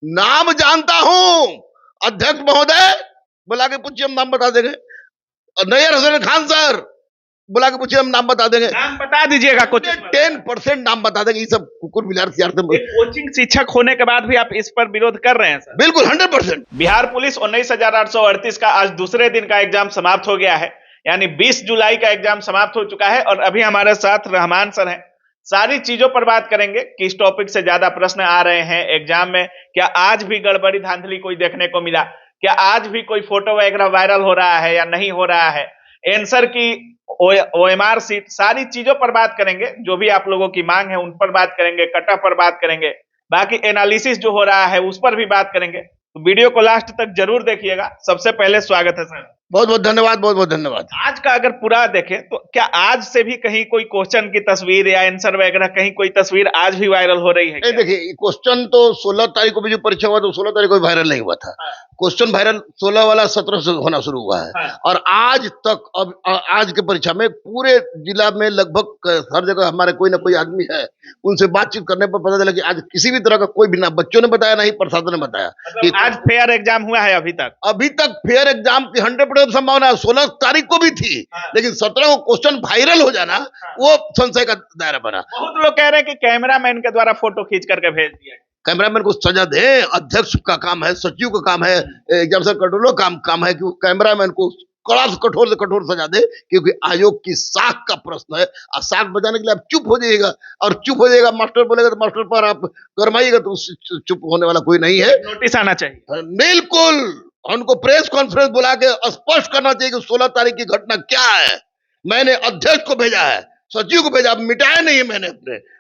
नाम जानता हूं, अध्यक्ष महोदय बुला के पूछिए, हम नाम बता देंगे। नैयर हसन खान सर बुला के पूछिए, हम नाम बता देंगे। नाम बता दीजिएगा कुछ। 10% नाम बता देंगे। ये सब कुकुर बिलार से कोचिंग शिक्षक होने के बाद भी आप इस पर विरोध कर रहे हैं सर? बिल्कुल 100%। बिहार पुलिस 19,838 का आज दूसरे दिन का एग्जाम समाप्त हो गया है, यानी 20 जुलाई का एग्जाम समाप्त हो चुका है और अभी हमारे साथ रहमान सर हैं। सारी चीजों पर बात करेंगे, किस टॉपिक से ज्यादा प्रश्न आ रहे हैं एग्जाम में, क्या आज भी गड़बड़ी धांधली कोई देखने को मिला, क्या आज भी कोई फोटो वगैरह वायरल हो रहा है या नहीं हो रहा है, आंसर की OMR सीट, सारी चीजों पर बात करेंगे। जो भी आप लोगों की मांग है उन पर बात करेंगे, कट ऑफ पर बात करेंगे, बाकी एनालिसिस जो हो रहा है उस पर भी बात करेंगे। तो वीडियो को लास्ट तक जरूर देखिएगा। सबसे पहले स्वागत है सर। बहुत बहुत धन्यवाद, बहुत बहुत धन्यवाद। आज का अगर पूरा देखें तो क्या आज से भी कहीं कोई क्वेश्चन की तस्वीर या आंसर वगैरह कहीं कोई तस्वीर आज भी वायरल हो रही है? देखिए, क्वेश्चन तो 16 तारीख को भी जो परीक्षा हुआ तो 16 तारीख को वायरल नहीं हुआ था। क्वेश्चन वायरल 16 वाला 17 से होना शुरू हुआ है। और आज तक, अब आज के परीक्षा में पूरे जिला में लगभग हर जगह हमारे कोई ना कोई आदमी है, उनसे बातचीत करने पर पता चला कि आज किसी भी तरह का कोई भी, ना बच्चों ने बताया ना ही प्रशासन ने बताया कि आज फेयर एग्जाम हुआ है। अभी तक फेयर एग्जाम की 100% संभावना है। 16 तारीख को भी थी, लेकिन 17 को क्वेश्चन वायरल हो जाना वो संशय का दायरा बना। बहुत लोग कह रहे हैं कि कैमरामैन के द्वारा फोटो खींच करके भेज दिया। कैमरामैन को सजा दे, अध्यक्ष का काम है, सचिव का काम है, एग्जाम से कंट्रोलर का काम है कि कैमरामैन को कड़ा से कठोर सजा दे, क्योंकि आयोग की साख का प्रश्न है। और साख बजाने के लिए आप चुप हो जाइएगा, और चुप हो जाएगा, मास्टर बोलेगा तो मास्टर पर आप गरमाइएगा, तो उससे चुप होने वाला कोई नहीं है। नोटिस आना चाहिए। बिल्कुल, उनको प्रेस कॉन्फ्रेंस बुला के स्पष्ट करना चाहिए कि 16 तारीख की घटना क्या है। मैंने अध्यक्ष को भेजा है, सचिव को भेजा, मिटाया नहीं है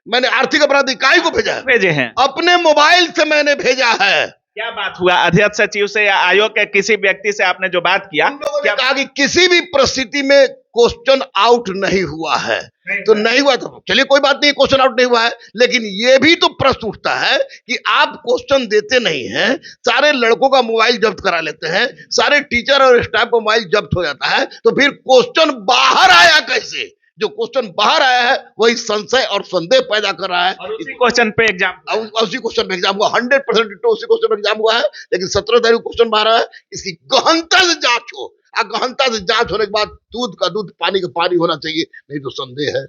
मैंने आर्थिक अपराध इकाई को भेजे हैं, अपने मोबाइल से मैंने भेजा है। क्या बात हुआ अध्यक्ष, सचिव से या आयोग के किसी व्यक्ति से आपने जो बात किया, क्या कहा कि किसी भी परिस्थिति में क्वेश्चन आउट नहीं हुआ है? तो नहीं हुआ तो चलिए कोई बात नहीं, क्वेश्चन आउट नहीं हुआ है, लेकिन ये भी तो प्रश्न उठता है कि आप क्वेश्चन देते नहीं हैं, सारे लड़कों का मोबाइल जब्त करा लेते हैं, सारे टीचर और स्टाफ का मोबाइल जब्त हो जाता है, तो फिर क्वेश्चन बाहर आया कैसे? जो क्वेश्चन बाहर आया है वही संशय और संदेह पैदा कर रहा है। और उसी क्वेश्चन पे एग्जाम हुआ 100% उसी क्वेश्चन पे एग्जाम हुआ है, लेकिन 17 तारीख को क्वेश्चन बाहर आया है। इसकी गहनता से जांच हो, और गहनता से जांच होने के बाद दूध का दूध पानी का पानी होना चाहिए, नहीं तो संदेह है।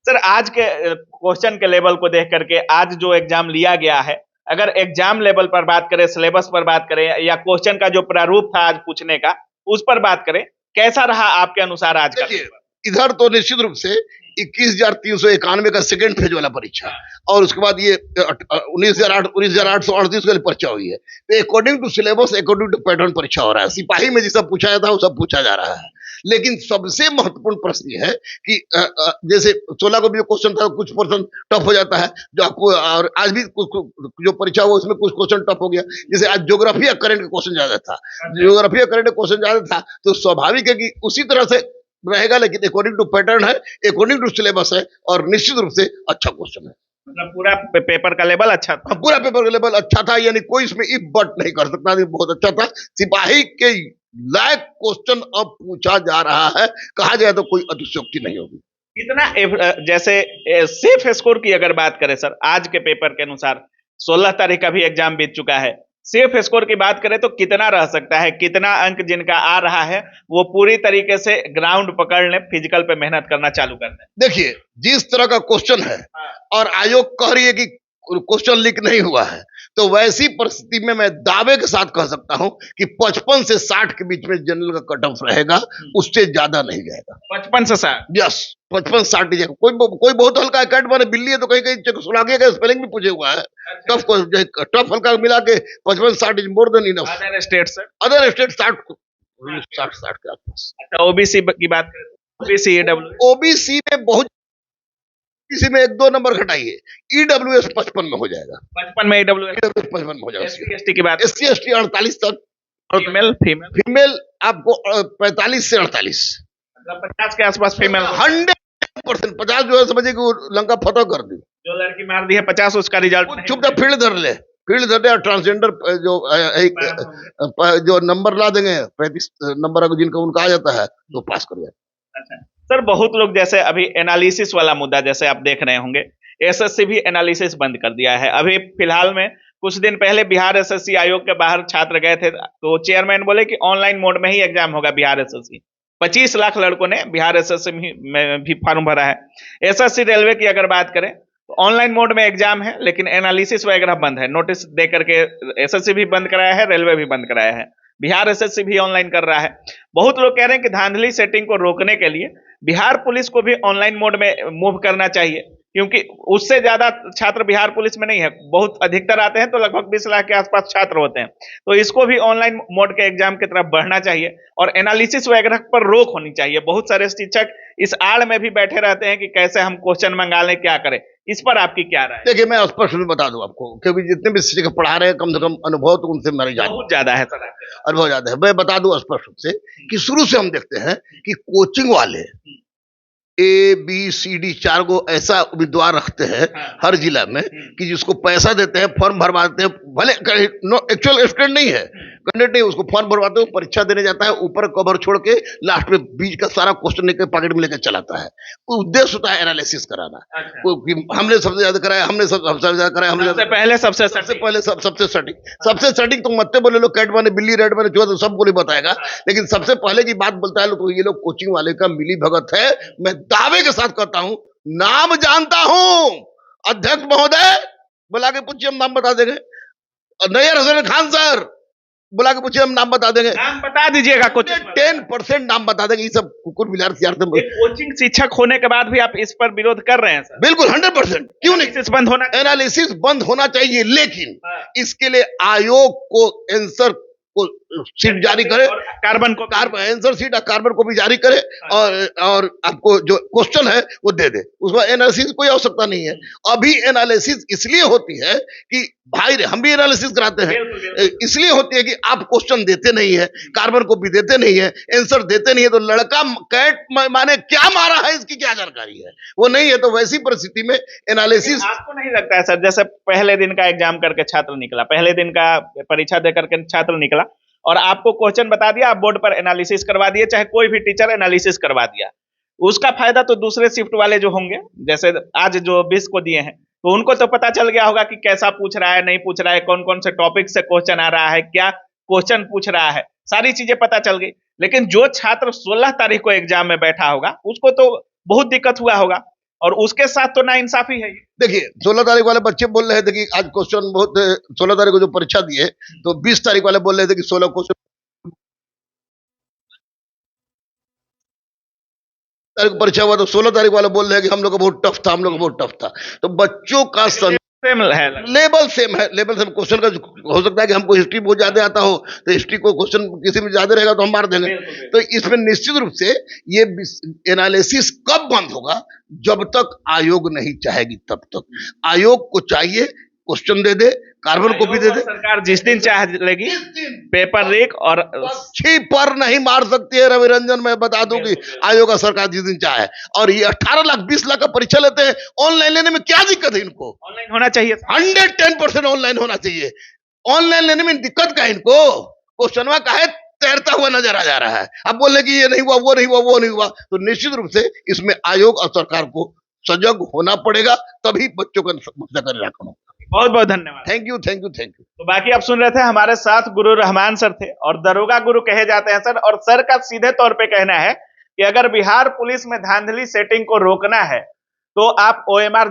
सर, आज के क्वेश्चन के लेवल को देख करके आज जो एग्जाम लिया गया है, अगर एग्जाम लेवल पर बात करें, सिलेबस पर बात करें, या क्वेश्चन का जो प्रारूप था आज पूछने का उस पर बात करें, कैसा रहा आपके अनुसार आज का? इधर तो निश्चित रूप से 21,391 का सेकंड फेज वाला परीक्षा, और उसके बाद ये 19,838 के लिए परीक्षा हुई है। तो according to syllabus, according to pattern परीक्षा हो रहा है। सिपाही में जिसका पूछा जाता है वो सब पूछा जा रहा है, लेकिन सबसे महत्वपूर्ण प्रश्न ये है कि जैसे 16 को भी जो क्वेश्चन था कुछ पर्सन टफ हो जाता है, जो आपको, और आज भी जो परीक्षा हुआ उसमें कुछ क्वेश्चन टफ हो गया। जैसे आज ज्योग्राफी या करंट का क्वेश्चन ज्यादा था, ज्योग्राफी या करंट का क्वेश्चन ज्यादा था, तो स्वाभाविक है कि उसी तरह से रहेगा, लेकिन अकॉर्डिंग टू पैटर्न है, अकॉर्डिंग टू सिलेबस है, और निश्चित रूप से अच्छा क्वेश्चन है। मतलब पूरा पेपर का लेवल अच्छा था? पूरा पेपर का लेवल अच्छा था, यानी कोई इसमें इफ बट नहीं कर सकता, बहुत अच्छा था। सिपाही के लायक क्वेश्चन अब पूछा जा रहा है, कहा जाए तो कोई अतिशयोक्ति नहीं होगी। कितना, जैसे सेफ स्कोर की अगर बात करें सर, आज के पेपर के अनुसार 16 तारीख का भी एग्जाम बीत चुका है, सेफ स्कोर की बात करें तो कितना रह सकता है? कितना अंक जिनका आ रहा है वो पूरी तरीके से ग्राउंड पकड़ ले, फिजिकल पे मेहनत करना चालू कर दें? देखिए, जिस तरह का क्वेश्चन है और आयोग कह रही है कि क्वेश्चन लीक नहीं हुआ है, तो वैसी परिस्थिति में मैं दावे के साथ कह सकता हूं कि 55 से 60 के बीच में जनरल का कट ऑफ रहेगा, उससे ज्यादा नहीं जाएगा। 55 से 60? यस, 55-60 जाएगा। कोई बहुत हल्का कैट माने बिल्ली है तो कहीं कहीं सुलागे का स्पेलिंग भी पूछे हुआ है। टफ हल्का मिला के 55-60 is more than enough. Other state sir? Other state 60 के आसपास। अच्छा, ओबीसी की बात करें, ओबीसी में बहुत, इसी में 1-2 नंबर घटाइए, ईडब्ल्यूएस 55 में हो जाएगा। 55 में ईडब्ल्यूएस 55 में हो जाएगा। एससी की बात, एससी एसटी 48 तक, और फीमेल आपको 45 से 48, मतलब 50 के आसपास फीमेल। 100%। 50 जो है समझिए कि लंका फतह कर दी, जो लड़की मार दी है 50, उसका रिजल्ट चुपचाप फील्ड धर ले, ट्रांसजेंडर जो नंबर ला देंगे 35 नंबर जिनका उनका आ जाता है तो पास कर जाए। अच्छा सर, बहुत लोग जैसे अभी एनालिसिस वाला मुद्दा, जैसे आप देख रहे होंगे, एसएससी भी एनालिसिस बंद कर दिया है। अभी फिलहाल में कुछ दिन पहले बिहार एसएससी आयोग के बाहर छात्र गए थे, तो चेयरमैन बोले कि ऑनलाइन मोड में ही एग्जाम होगा बिहार एसएससी। 25 लाख लड़कों ने बिहार एसएससी में भी फॉर्म भरा है। एसएससी रेलवे की अगर बात करें तो ऑनलाइन मोड में एग्जाम है, लेकिन एनालिसिस वगैरह बंद है। नोटिस दे करके एसएससी भी बंद कराया है, रेलवे भी बंद कराया है, बिहार एसएससी भी ऑनलाइन कर रहा है। बहुत लोग कह रहे हैं कि धांधली सेटिंग को रोकने के लिए बिहार पुलिस को भी ऑनलाइन मोड में मूव करना चाहिए, क्योंकि उससे ज्यादा छात्र बिहार पुलिस में नहीं है। बहुत अधिकतर आते हैं तो लगभग 20 लाख के आसपास छात्र होते हैं, तो इसको भी ऑनलाइन मोड के एग्जाम की तरफ बढ़ना चाहिए और एनालिसिस वगैरह पर रोक होनी चाहिए। बहुत सारे शिक्षक इस आड़ में भी बैठे रहते हैं कि कैसे हम क्वेश्चन मंगा लें, क्या करें। इस पर आपकी क्या राय है? देखिए, मैं स्पष्ट रूप में बता दूं आपको, क्योंकि जितने भी शिक्षक पढ़ा रहे हैं कम से कम अनुभव तो उनसे मेरी जान बहुत ज्यादा है सर, अनुभव ज्यादा है। मैं बता दूं स्पष्ट रूप से कि शुरू से हम देखते हैं कि कोचिंग वाले ABCD 4 को ऐसा उम्मीदवार रखते हैं हर जिला में कि जिसको पैसा देते हैं, फॉर्म भरवाते हैं, भले एक्चुअल स्टूडेंट नहीं है, कैंडिडेट नहीं, उसको फॉर्म भरवाते हैं, परीक्षा देने जाता है, ऊपर कवर छोड़ के लास्ट में बीच का सारा क्वेश्चन लेकर पॉकेट में लेकर चलाता है। उद्देश्य होता है एनालिसिस कराना। हमने सबसे ज्यादा कराया, हमने सबसे ज्यादा कराया, हमने सबसे पहले सबसे सबसे सटीक तो मत बोले लोग, कैट माने बिल्ली, रेड माने चूहा, तो सबको नहीं बताएगा, लेकिन सबसे पहले की बात बोलता है तो ये लोग कोचिंग वाले का मिली भगत है। मैं दावे के साथ कहता हूं, नाम जानता हूं, अध्यक्ष महोदय बुला के पूछिए, हम नाम बता देंगे। नैयर हसन खान सर बुला के पूछिए, हम नाम बता देंगे। नाम बता दीजिएगा, कुछ 10% नाम बता देंगे। ये सब कुकुर बिलार कोचिंग शिक्षक होने के बाद भी आप इस पर विरोध कर रहे हैं सर? बिल्कुल 100%। क्यों नहीं? बंद होना, एनालिसिस बंद होना चाहिए, लेकिन इसके लिए आयोग को आंसर को सीट जारी करे, कार्बन आंसर सीट कार्बन को भी जारी करे, और आपको जो क्वेश्चन है वो दे दे। उसमें एनालिसिस कोई आवश्यकता नहीं है। अभी एनालिसिस इसलिए होती है कि भाई हम भी एनालिसिस कराते हैं, इसलिए होती है कि आप क्वेश्चन देते नहीं है, कार्बन को भी देते नहीं है, आंसर देते नहीं है, तो लड़का कैट माने क्या मारा है इसकी क्या जानकारी है, वो नहीं है। तो वैसी परिस्थिति में एनालिसिस, आपको नहीं लगता है सर, जैसे पहले दिन का एग्जाम करके छात्र निकला, पहले दिन का परीक्षा दे करके छात्र निकला और आपको क्वेश्चन बता दिया, आप बोर्ड पर एनालिसिस करवा दिए, चाहे कोई भी टीचर एनालिसिस करवा दिया, उसका फायदा तो दूसरे शिफ्ट वाले जो होंगे, जैसे आज जो 20 को दिए हैं, तो उनको तो पता चल गया होगा कि कैसा पूछ रहा है, नहीं पूछ रहा है, कौन कौन से टॉपिक से क्वेश्चन आ रहा है, क्या क्वेश्चन पूछ रहा है, सारी चीजें पता चल गई। लेकिन जो छात्र 16 तारीख को एग्जाम में बैठा होगा, उसको तो बहुत दिक्कत हुआ होगा, और उसके साथ तो नाइंसाफी है। देखिए, 16 तारीख वाले बच्चे बोल रहे थे कि आज क्वेश्चन बहुत, 16 तारीख को जो परीक्षा दिए, तो 20 तारीख वाले बोल रहे थे कि 16 क्वेश्चन तारीख परीक्षा हुआ, तो 16 तारीख वाले बोल रहे हैं कि हम लोग का बहुत टफ था, हम लोग का बहुत टफ था। तो बच्चों का लेवल सेम है, लेवल सेम। क्वेश्चन का हो सकता है कि हमको हिस्ट्री बहुत ज्यादा आता हो, तो हिस्ट्री को क्वेश्चन किसी में ज्यादा रहेगा तो हम मार देंगे। तो इसमें निश्चित रूप से ये एनालिसिस कब बंद होगा? जब तक आयोग नहीं चाहेगी तब तक। आयोग को चाहिए क्वेश्चन दे दे, कार्बन को भी दे दे। सरकार जिस दिन चाहेगी पेपर लीक और पक्षी पर नहीं मार सकती है रवि रंजन। मैं बता दूं कि आयोग का सरकार जिस दिन चाहे, और ये 18 लाख 20 लाख का परीक्षा लेते हैं, ऑनलाइन लेने में क्या दिक्कत है इनको? ऑनलाइन होना चाहिए, 110% ऑनलाइन होना चाहिए। ऑनलाइन लेने में दिक्कत का इनको? क्वेश्चनवा काहे तैरता हुआ नजर आ जा रहा है? अब बोले कि ये नहीं हुआ, वो नहीं हुआ, वो नहीं हुआ। तो निश्चित रूप से इसमें आयोग और सरकार को सजग होना पड़ेगा, तभी बच्चों का निराकरण होगा। बहुत बहुत धन्यवाद। Thank you, thank you, thank you. तो बाकी आप सुन रहे थे, हमारे साथ गुरु रहमान सर थे, और दरोगा गुरु कहे जाते हैं सर। और सर का सीधे तौर पे कहना है कि अगर बिहार पुलिस में धांधली सेटिंग को रोकना है तो आप OMR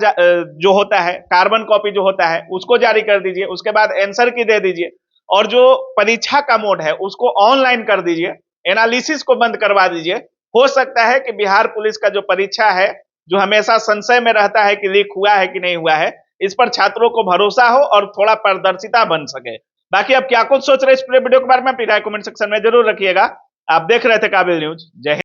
जो होता है, कार्बन कॉपी जो होता है, उसको जारी कर दीजिए, उसके बाद आंसर की दे दीजिए, और जो परीक्षा का मोड है उसको ऑनलाइन कर दीजिए, एनालिसिस को बंद करवा दीजिए। हो सकता है कि बिहार पुलिस का जो परीक्षा है, जो हमेशा संशय में रहता है कि लीक हुआ है कि नहीं हुआ है, इस पर छात्रों को भरोसा हो और थोड़ा पारदर्शिता बन सके। बाकी आप क्या कुछ सोच रहे हैं इस पूरे वीडियो के बारे में, अपनी राय कमेंट सेक्शन में जरूर रखिएगा। आप देख रहे थे काबिल न्यूज। जय हिंद।